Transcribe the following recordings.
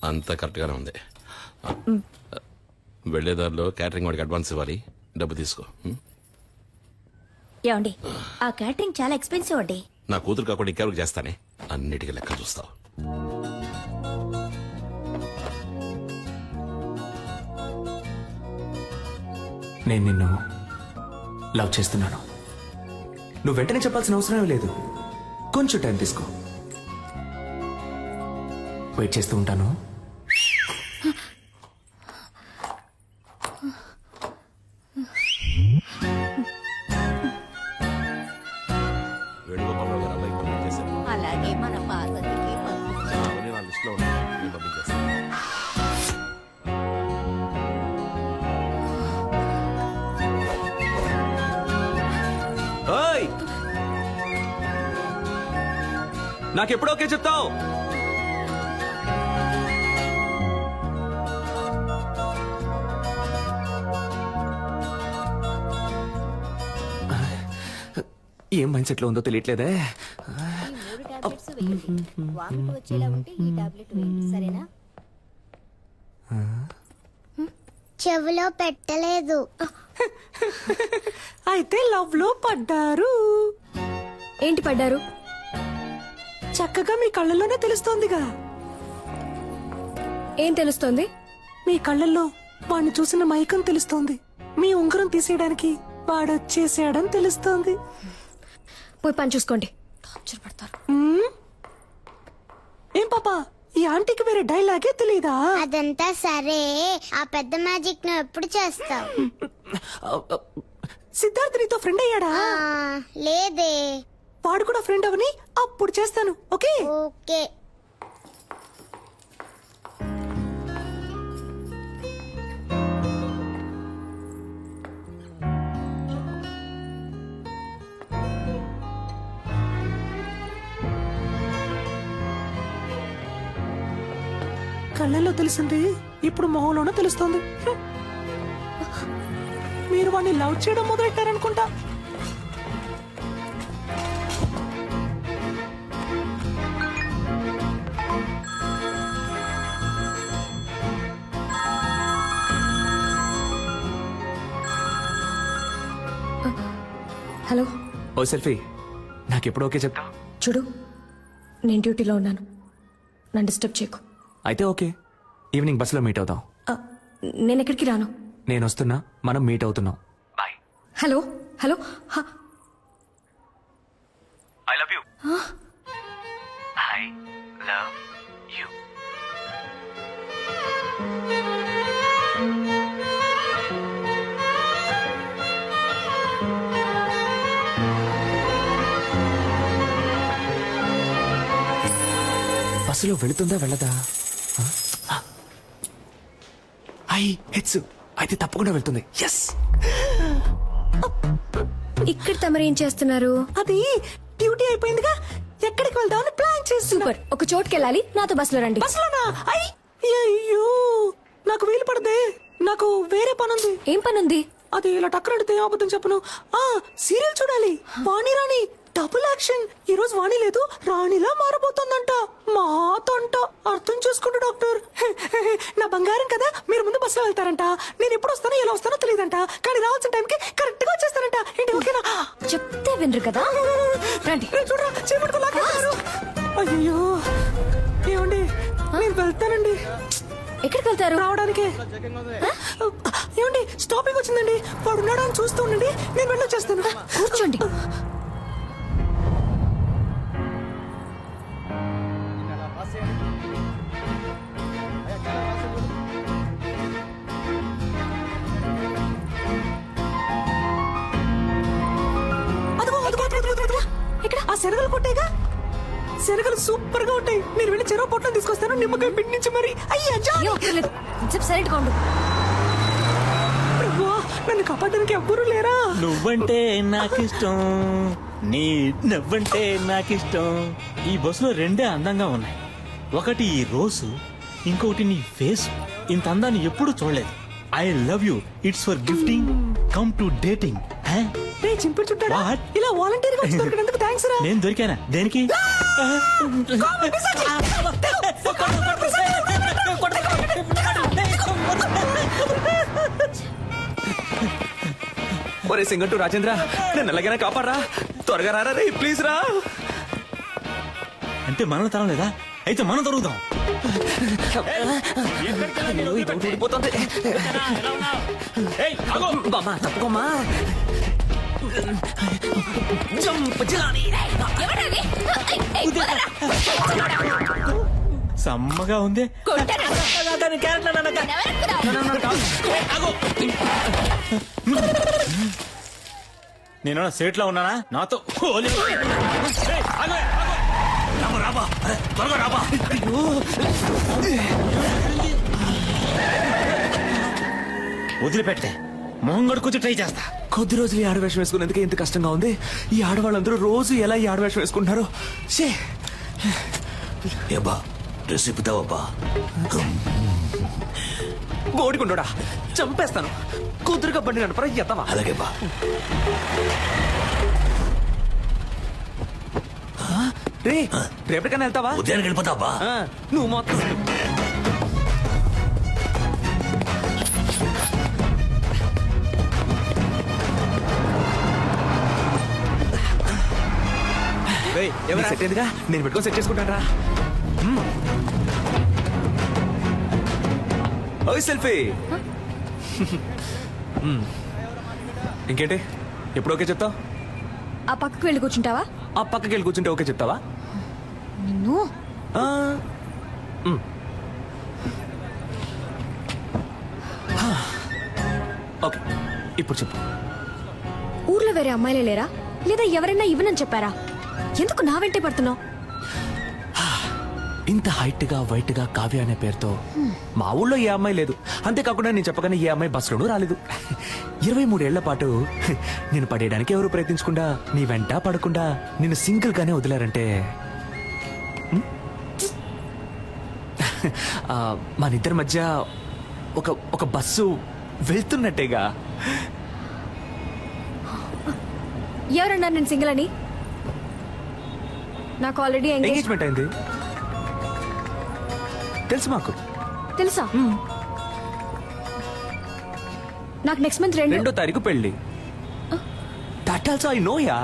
అంతా కరెక్ట్గానే ఉంది. వెళ్లేదారిలో క్యాటరింగ్ వాడికి అడ్వాన్స్ ఇవ్వాలి, డబ్బు తీసుకో. ఏమండి ఆ క్యాటరింగ్ చాలా ఎక్స్పెన్సివ్ అండి. నా కూతురు కాకుండా ఇంకెవరికి చేస్తానే, అన్నిటికీ లెక్క చూస్తావు. నేను నిన్ను లవ్ చేస్తున్నాను. నువ్వు వెంటనే చెప్పాల్సిన అవసరం లేదు, కొంచెం టైం తీసుకో. వెయిట్ చేస్తూ ఉంటాను. వేణుగోపాలరావు గారు అబ్బాయికి పంపించేశారు. అలాగే మన పార్వతికి అవన్నీ నా లిస్టులో ఉన్నాయి, నేను పంపించేస్తాను. ఓయ్, నాకెప్పుడు ఓకే చెప్తావు? ఏం మైండ్ సెట్ లో ఉందో తెలియట్లేదే. చెవిలో పెట్టలేదు. అయితే లవ్ లో పడ్డారు. ఏంటి పడ్డారు? చక్కగా మీ కళ్ళల్లోనే తెలుస్తోందిగా. ఏం తెలుస్తోంది? మీ కళ్ళల్లో వాణ్ణి చూసిన మైకం తెలుస్తోంది. మీ ఉంగరం తీసేయడానికి వాడొచ్చేసాడని తెలుస్తోంది. పోయి పని చూసుకోండి. టార్చర్ పడతారు. ఏం పాపా, ఈ ఆంటీకి వేరే డైలాగే తెలీదా? అదంతా సరే, ఆ పెద్ద మ్యాజిక్ నువ్వు ఎప్పుడు చేస్తావు? సిద్ధార్థ్ నీతో ఫ్రెండ్ అయ్యాడా? లేదే. వాడు కూడా ఫ్రెండ్ అవని అప్పుడు చేస్తాను. Okay okay. కళ్ళల్లో తెలిసింది ఇప్పుడు మొహంలోనూ తెలుస్తోంది. మీరు వాడిని లవ్ చేయడం మొదలెట్టారనుకుంటా. హలో. ఓ సెల్ఫీ, నాకెప్పుడు ఓకే చెప్తావు? చూడు, నేను డ్యూటీలో ఉన్నాను, నన్ను డిస్టర్బ్ చేయకు. అయితే ఓకే, ఈవినింగ్ బస్సులో మీట్ అవుతాం. నేను ఎక్కడికి రాను. నేను వస్తున్నా, మనం మీట్ అవుతున్నాం. Bye. Hello hello. I love you. I love you. బస్సులో వెళుతుందా వెళ్ళదా? హెచ్చు అయితే తప్పకుండా వెళ్తుంది. ఎస్. ఇక్కడ తమరు ఏం చేస్తున్నారు? అది డ్యూటీ అయిపోయిందిగా, ఎక్కడికి వెళ్దామని ప్లాన్ చేస్తున్నా. సూపర్. ఒక చోటుకి వెళ్ళాలి, నాతో బస్సులో రండి. బస్సులోనా? అయ్యో, నాకు వీలు పడదే, నాకు వేరే పనుంది. ఏం పనుంది? అది ఇలా టక్కరడితే అబద్ధం చెప్పను. సీరియల్ చూడాలి, వాణి రాణి డబుల్ యాక్షన్. ఈ రోజు వాణి లేదు, రాణిలా మారబోతోందంట. మాతంట అర్థం చేసుకుంటూ డాక్టర్. నా బంగారం కదా, మీరు ముందు బస్సులో వెళ్తారంట. నేను ఎప్పుడు వస్తానో ఎలా వస్తానో తెలియదంట, కానీ రావాల్సిన టైంకి కరెక్ట్ గా వచ్చేస్తారంట. ఏంటి ఓకేనా? చెప్తే వినరు కదా. రండి. చూడరా, చేపట్టుకు లాగేస్తారు. అయ్యో ఏమండి, నేను వెళ్తానండి. ఎక్కడికి వెళ్తారు? రావడానికి. ఏమండి, స్టాపింగ్ వచ్చిందండి, వాడు ఉన్నాడా అని చూస్తూ ఉండండి, నేను వెళ్ళొచ్చేస్తాను. కూర్చోండి. ఇక్కడ ఆ శనగలు కొట్టేగా, శనగలు సూపర్ గా ఉంటాయి. నేను వెళ్ళి చెరువు పొట్టం తీసుకొస్తాను, నిమ్మకాయ పిండి నుంచి మరి. అయ్యా సైలెంట్ గా ఉండు. నన్ను కాపాడడానికి ఎవ్వరూ లేరా? నువ్వంటే నాకిష్టం, నీ నవ్వంటే నాకిష్టం. ఈ బస్సులో రెండే అందంగా ఉన్నాయి, ఒకటి ఈ రోజు, ఇంకొకటి నీ ఫేస్. ఇంత అందాన్ని ఎప్పుడు చూడలేదు. I love you. It's for gifting, come to dating. చింపుడు చుట్టాడా? What? ఇలా వాలంటీర్ గా వచ్చి దొరికినందుకు థాంక్స్ రా. నేను దొరికానా? దేనికి? ఒరే సింగట్టు రాజేంద్ర నేను ఎలాగైనా కాపాడరా, త్వరగా రారా రే ప్లీజ్ రా. అంటే మనం తరం లేదా? అయితే మనం దొరుకుతాం. అయ్యో, ఈ దొంగ ఊడిపోతుంది. బామ్మా తప్పుకోమ్మా. జంప్ జిలాని. సమ్మగా ఉంది. నేను సేట్ లో ఉన్నానా? నాతో హోలీ. ఏయ్, ఆగు, ఆగు. రాబా, త్వరగా రాబా. వదిలిపెట్టే, మొహం కడుక్కొచ్చి ట్రై చేస్తా. కొద్ది రోజులు ఈ ఆడవేషం వేసుకునేందుకే ఇంత కష్టంగా ఉంది. ఈ ఆడవాళ్ళందరూ రోజు ఎలా ఈ ఆడవేషం వేసుకుంటున్నారు. షే ఏబా డ్రెస్ ఇప్పుతావబ్బా. గోడికుండోడా చంపేస్తాను. కుదురుగా బండి నడపరా ఎత్తవా. అలాగే బా. రే రేపటికైనా వెళ్తావా? ఉదయానికి వెళ్ళిపోతావా? నువ్వు మొత్తం సెట్ అయిందిగా, నేను పెట్టుకొని సెట్ చేసుకుంటాను రా. ఓయ్ సెల్ఫీ. ఇంకేంటి ఎప్పుడు ఓకే చెప్తావు? ఆ పక్కకు వెళ్ళి కూర్చుంటావా? ఆ పక్కకి వెళ్ళి కూర్చుంటే ఓకే చెప్తావా? నిన్ను ఆ, ఓకే ఇప్పుడు చెప్పు. ఊర్లో వేరే అమ్మాయిలే లేరా? లేదా ఎవరైనా ఇవ్వనని చెప్పారా? ఎందుకు నా వెంటే పడుతున్నావు? ఇంత హైట్ గా వైట్ గా కావ్య అనే పేరుతో మా ఊళ్ళో ఏ అమ్మాయి లేదు. అంతేకాకుండా నేను చెప్పగానే ఏ అమ్మాయి బస్సులోనూ రాలేదు. 23 ఏళ్ల పాటు నేను పడేయడానికి ఎవరు ప్రయత్నించకుండా, నీ వెంట పడకుండా నిన్ను సింగిల్ గానే వదిలారంటే మన ఇద్దరి మధ్య ఒక బస్సు వెళ్తున్నట్టేగా. ఎవరన్నారు నేను సింగిల్ అని? నాకు ఆల్రెడీ ఎంగేజ్మెంట్ అయింది తెలుసు మాకు. తెలుసా? నాకు నెక్స్ట్ మంత్ 2వ తారీఖు పెళ్లి. That also I know yeah.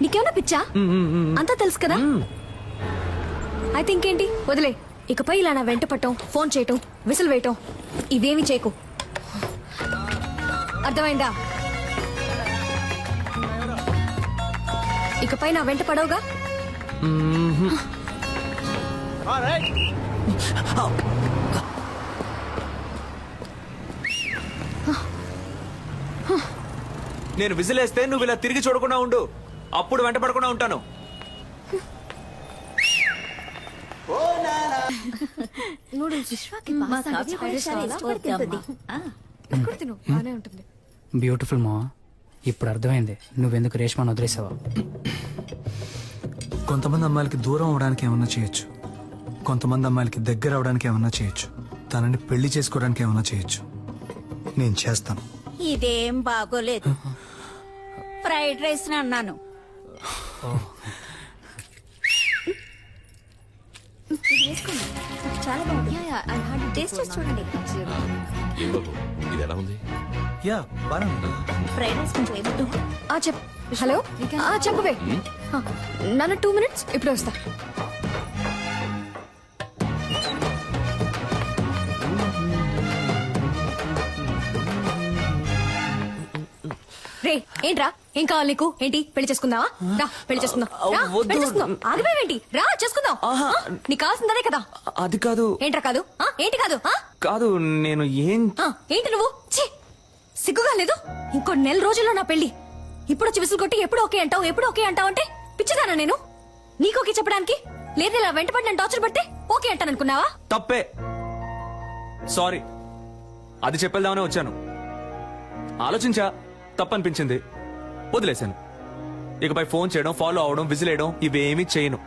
నీకేమన్నా పిచ్చా? అంతా తెలుసు కదా. అయితే ఇంకేంటి వదిలే. ఇకపై ఇలా నా వెంట పట్టం, ఫోన్ చేయటం, విసిల్ వేయటం ఇవేమి చేయకు. అర్థమైందా? ఇకపై నా వెంట పడవుగా. నేను విజిలేస్తే నువ్వు ఇలా తిరిగి చూడకుండా ఉండు. అప్పుడు వెంట పడకుండా ఉంటాను. బ్యూటిఫుల్ మా. ఇప్పుడు అర్థమైంది నువ్వెందుకు రేష్మాను వదిలేసావా. కొంతమంది అమ్మాయిలకి దూరం అవడానికి ఏమన్నా చేయొచ్చు, కొంతమంది అమ్మాయిలకి దగ్గర అవడానికి ఏమన్నా చేయొచ్చు, తనని పెళ్లి చేసుకోవడానికి ఏమన్నా చేయొచ్చు. నేను చేస్తాను. ఇదేం బాగోలేదు. ఫ్రైడ్ రైస్ అన్నాను. చాలా బాగుంది. టేస్ట్ చేసి చూడండి. ఏం బాబు, ఇది ఎలా ఉంది? యా బాగా ఫ్రైడ్ రైస్ కొంచెం ఏమిటో. హలో చెప్పవే. నాన్న 2 minutes ఇప్పుడే వస్తా. రే ఏంట్రా, ఏం కావాలి నీకు? ఏంటి పెళ్లి చేసుకుందావా? రా పెళ్లి చేసుకుందాం. రా, పెళ్లి చేసుకుందాం. ఆగిపోయావేంటి? రా చేసుకుందాం. నీకు కావాల్సిందే కదా. అది కాదు. ఏంట్రా కాదు? ఏంటి కాదు? కాదు నేను ఏం ఏంటి నువ్వు? ఛీ, సిగ్గుగా లేదు? ఇంకో 1 నెల రోజుల్లో నా పెళ్లి. ఇప్పుడు వచ్చి విసులు కొట్టి ఎప్పుడు ఓకే అంటావు, ఎప్పుడు ఓకే అంటావు అంటే పిచ్చిదానా నేను? నీకు ఓకే చెప్పడానికి? లేదు ఇలా వెంటపడి నన్ను టార్చర్ పడితే ఓకే అంటాననుకున్నావా? తప్పే. సారీ, అది చెప్పేద్దామనే వచ్చాను. ఆలోచించా, తప్పనిపించింది, వదిలేశాను. ఇకపై ఫోన్ చేయడం, ఫాలో అవడం, విజిలేయడం ఇవేమీ చేయను.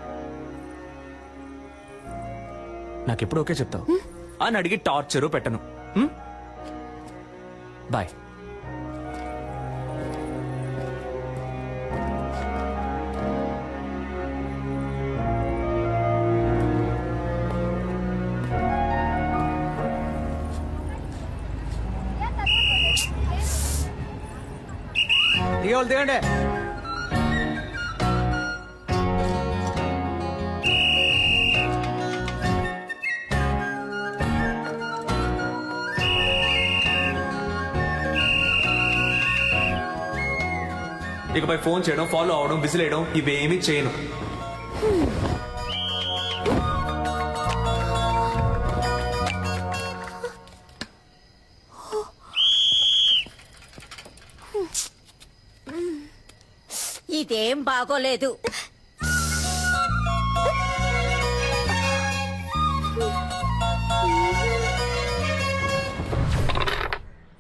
నాకెప్పుడు ఓకే చెప్తావు అని అడిగి టార్చరు పెట్టను. బాయ్. దిగేవాళ్ళు దిగండి. ఇకపై ఫోన్ చేయడం, ఫాలో అవడం, విసిలేయడం ఇవేమీ చేయను. ఇదేం బాగోలేదు.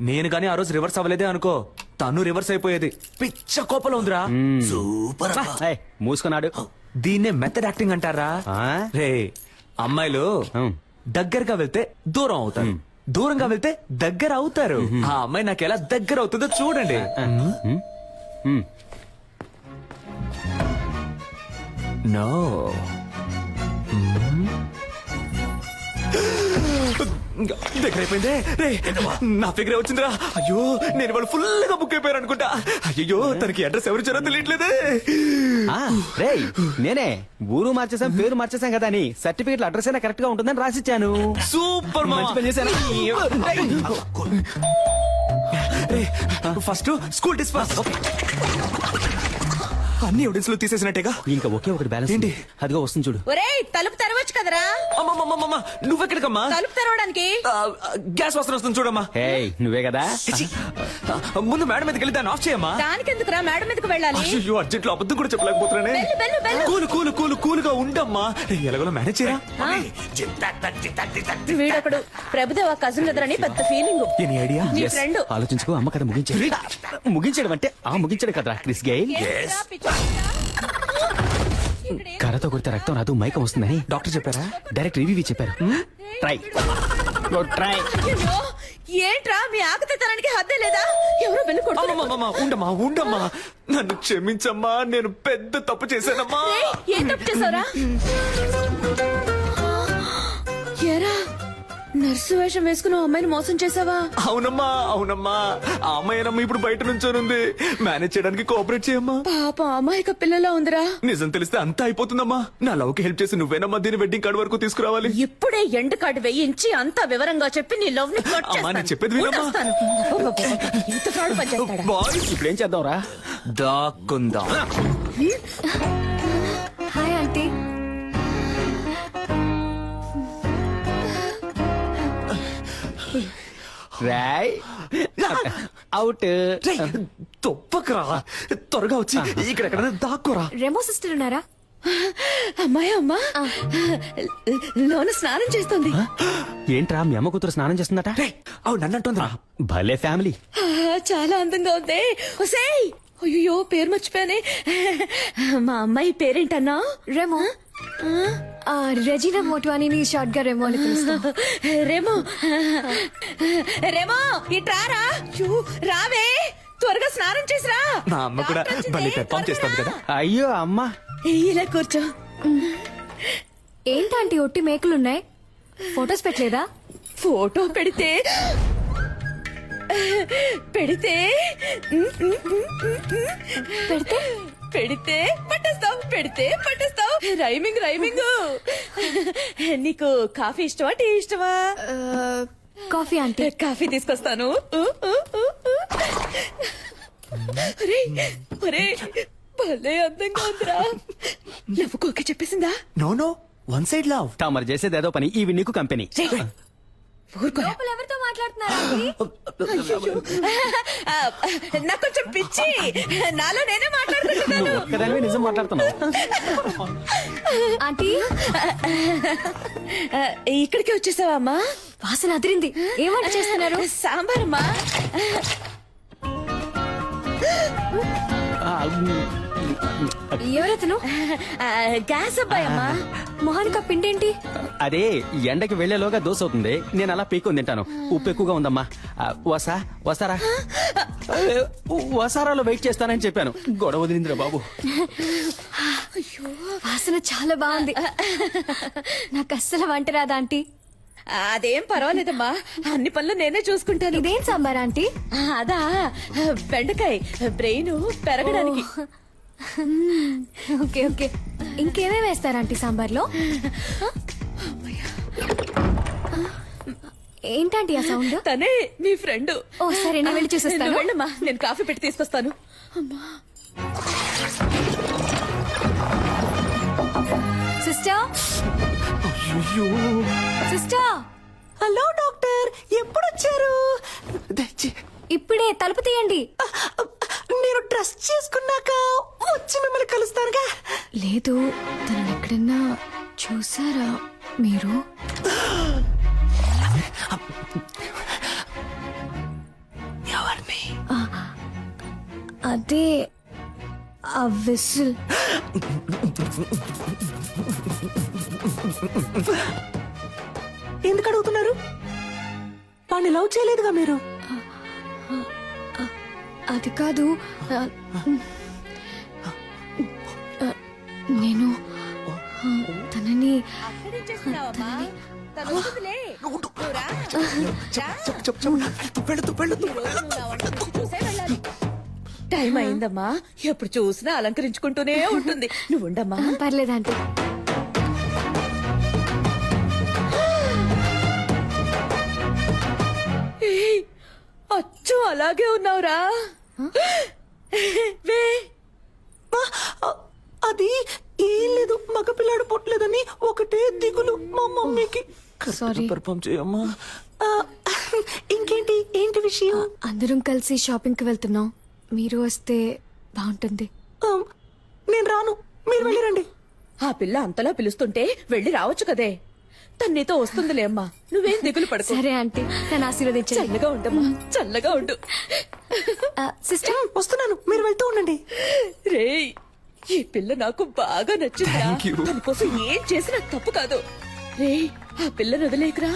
నేను కానీ ఆ రోజు రివర్స్ అవ్వలేదే అనుకో, తను రివర్స్ అయిపోయేది. పిచ్చ కోపంలో ఉందిరా. సూపర్ అబ్బా. మూసుకున్నాడు. దీన్నే మెథడ్ యాక్టింగ్ అంటారా? రే, అమ్మాయిలు దగ్గరగా వెళ్తే దూరం అవుతారు, దూరంగా వెళ్తే దగ్గర అవుతారు. ఆ అమ్మాయి నాకు ఎలా దగ్గర అవుతుందో చూడండి. నో, దగ్గర అయిపోయిందే. రే, నా ఫిగరే వచ్చిందిరా. అయ్యో, నేను వాళ్ళు ఫుల్ గా బుక్ అయిపోయారు అనుకుంటా. అయ్యో, తనకి అడ్రస్ ఎవరు ఇచ్చారో తెలియట్లేదే. రే, నేనే ఊరు మార్చేసాం, పేరు మార్చేసాం కదా అని సర్టిఫికెట్ అడ్రస్ అయినా కరెక్ట్ గా ఉంటుందని రాసిచ్చాను. సూపర్ మంచి పని చేశాను. First school disperse. అన్ని ఎవిడెన్స్ లో తీసేసినట్టేగా. ఇంకా ఒకే ఒకటి బ్యాలెన్స్ ఏంటి? అదిగో వస్తుంది చూడు. ఒరేయ్, తలుపు తెరవచ్చు కదరా. అమ్మమ్మమ్మమ్మ, నువ్వెక్కడికమ్మా? తలుపు తెరవడానికి. గ్యాస్ వాసన వస్తుంది చూడమ్మా. హే, నువ్వే కదా. ముందు మేడం మీదకి వెళ్ళి దాన్ని ఆఫ్ చేయమ్మా. దానికెందుకురా మేడం మీదకి వెళ్ళాలి? అయ్యో, అర్జెంట్ లో అబద్ధం కూడా చెప్పలేకపోతున్నానే. వెళ్ళు, వెళ్ళు, వెళ్ళు. కూలు కూలు కూలు కూలుగా ఉండమ్మా. ఎలాగో మేనేజ్ చేయరా. వీడొకడు ప్రభుదేవ కజిన్ ఎదురని పెద్ద ఫీలింగ్. Any idea? నీ ఫ్రెండ్. ఆలోచించుకో, అమ్మ కదా ముగించాడు. ముగించడం అంటే ముగించడం కదరా క్రిస్ గెయిల్. కర్రతో కొడితే రక్తం రాదు, మైకం వస్తుందని డాక్టర్ చెప్పారా? డైరెక్ట్ రివ్యూ చెప్పారు. Try try. ఏంట్రా మీ ఆకతానికి హద్దే లేదా? ఎవరో వెళ్ళి కొడుతున్నారు. అమ్మమ్మమ్మ, ఉండమ్మా ఉండమ్మా, నన్ను క్షమించమ్మా, నేను పెద్ద తప్పు చేశానమ్మా. ఏం తప్పు చేసావురా? ఏరా, నర్సు వేషం వేసుకుని అమ్మాయిని మోసం చేసావా? అవునమ్మా అవునమ్మా, ఆ అమ్మాయినమ్మా ఇప్పుడు బయట నుంచోనుంది. మేనేజ్ చేయడానికి కోఆపరేట్ చేయమ్మా. పాప అమాయక పిల్లలా ఉందిరా. నిజం తెలిస్తే అంతా అయిపోతుందమ్మా. నా లవ్ కి హెల్ప్ చేసి నువ్వేనమ్మా దీని వెడ్డింగ్ కార్డు వరకు తీసుకురావాలి. ఇప్పుడే ఎండ్ కార్డు వేయించి అంతా వివరంగా చెప్పి నీ లవ్ ని కట్ అమ్మా, నేను చెప్పేది చేస్తాను. వినమ్మా. ఉండొస్తాను. ఇంత ఫ్రాడ్ పని చేస్తాడా? బాయ్స్, ఇప్పుడు ఏం చేద్దాంరా? దాక్కుందాం. Hi aunty. రాయ్ అవుట్. తొప్పకరా, త్వరగా వచ్చి ఇక్కడ దాక్కురా. రెమో సిస్టర్ ఉన్నారా? అమ్మాయి అమ్మా లోన స్నానం చేస్తుంది. ఏంట్రా మీ అమ్మ కూతురు స్నానం చేస్తుందట? అవును, నన్ను అంటుందిరా. భలే ఫ్యామిలీ. చాలా అందంగా ఉంది. ఒసేయ్, అయ్యో పేరు మర్చిపోయానే. మా అమ్మాయి పేరేంటన్నా? రెమో. రెజీనా మోట్వానీని షార్ట్ గా రెమో అని పిలుస్తాం. రేమో రేమో ఇట్రారా. రావే, త్వరగా స్నానం చేసిరా. నా అమ్మ కూడా భలే పెర్ఫామ్ చేస్తుంది కదా. అయ్యో అమ్మ, ఇలా కూర్చో. ఏంటంటే ఒట్టి మేకలున్నాయి, ఫొటోస్ పెట్టలేదా? ఫోటో పెడితే పెడితే పెడితే పట్టేస్తావు, పెడితే పట్టేస్తావు. Rhyming rhyming. నీకు కాఫీ ఇష్టమా, టీ ఇష్టమా? కాఫీ అంటే కాఫీ తీసుకొస్తాను. భలే అందంగా ఉందిరా. నవ్వుకోక చెప్పేసిందా? No no, one side love. తమరు చేసేది ఏదో పని, ఇవి నీకు కంపెనీ. లోపల ఎవరితో మాట్లాడుతున్నారా? నాకు కొంచెం పిచ్చి, నాలో నేనే మాట్లాడుకుంటున్నాను. ఒక్కదానివే నిజం మాట్లాడుతున్నావు. ఆంటీ, ఇక్కడికి వచ్చేసావా అమ్మా? వాసన అదిరింది. ఏం వంట చేస్తున్నారు? సాంబార్ అమ్మా. ఎవరతను? గ్యాస్ అబ్బాయి అమ్మా. మొహానిక పిండేంటి? అదే ఎండకి వెళ్లేలోగా దోశ అవుతుంది, నేను అలా పీకొని తింటాను. ఉప్పు ఎక్కువగా ఉందమ్మా. వసారా వసారాలో వెయిట్ చేస్తానని చెప్పాను, గొడవ వదిలిందిరా బాబు. వాసన చాలా బాగుంది. నాకు అస్సలు వంట రాదా ఆంటీ? అదేం పర్వాలేదమ్మా, అన్ని పనులు నేనే చూసుకుంటాను. ఇదేం సాంబార్ ఆంటీ? అదా బెండకాయ బ్రెయిన్ పెరగడానికి. Okay okay. ఇంకేమేమి వేస్తారు ఆంటీ సాంబార్లో? ఏంటంటే ఆ సౌండ్? తనే నీ ఫ్రెండ్. ఓ సరే, నేను వెళ్ళి చూసేస్తాను. నువ్వు వెళ్ళమ్మా, నేను కాఫీ పెట్టి తీసుకొస్తాను. Sister, sister. హలో డాక్టర్, ఎప్పుడు వచ్చారు? ఇప్పుడే, తలుపు తీయండి. నేను డ్రెస్ చేసుకున్నాక వచ్చి మిమ్మల్ని కలుస్తానుగా. లేదు, తనని ఎక్కడన్నా చూసారా మీరు? ఎవరిని? అదే ఆ విసిల్. ఎందుకు అడుగుతున్నారు? వాడిని లవ్ చేయలేదుగా మీరు? అది కాదు, నేను తనని టైం అయిందమ్మా, ఎప్పుడు చూసినా అలంకరించుకుంటూనే ఉంటుంది. నువ్వు ఉండమ్మా. పర్లేదంటే. ఏయ్, అచ్చు అలాగే ఉన్నావురా. వే. అది ఏం లేదు, మగపిల్లాడు పుట్టలేదని ఒకటే దిగులు మా మమ్మీకి. సారీ. పర్ఫామ్ చేయమ్మా. ఆ, ఇంకేంటి, ఏంటి విషయం? అందరం కలిసి షాపింగ్ కి వెళ్తున్నాం, మీరు వస్తే బాగుంటుంది. ఆ, నేను రాను, మీరు వెళ్ళిరండి. ఆ పిల్ల అంతలా పిలుస్తుంటే వెళ్ళి రావచ్చు కదే. తను నీతో వస్తుందిలే అమ్మా, నువ్వేం దిగులు పడుకో. సరే ఆంటీ, నన్ను ఆశీర్వదించండి. చల్లగా ఉండమ్మా, చల్లగా ఉండు. సిస్టర్, వస్తున్నాను, మీరు వెళ్తూ ఉండండి. రేయ్, ఈ పిల్ల నాకు బాగా నచ్చిందా? Thank you. తన కోసం ఏం చేసినా తప్పు కాదు. రేయ్, ఆ పిల్లని వదిలేకరా.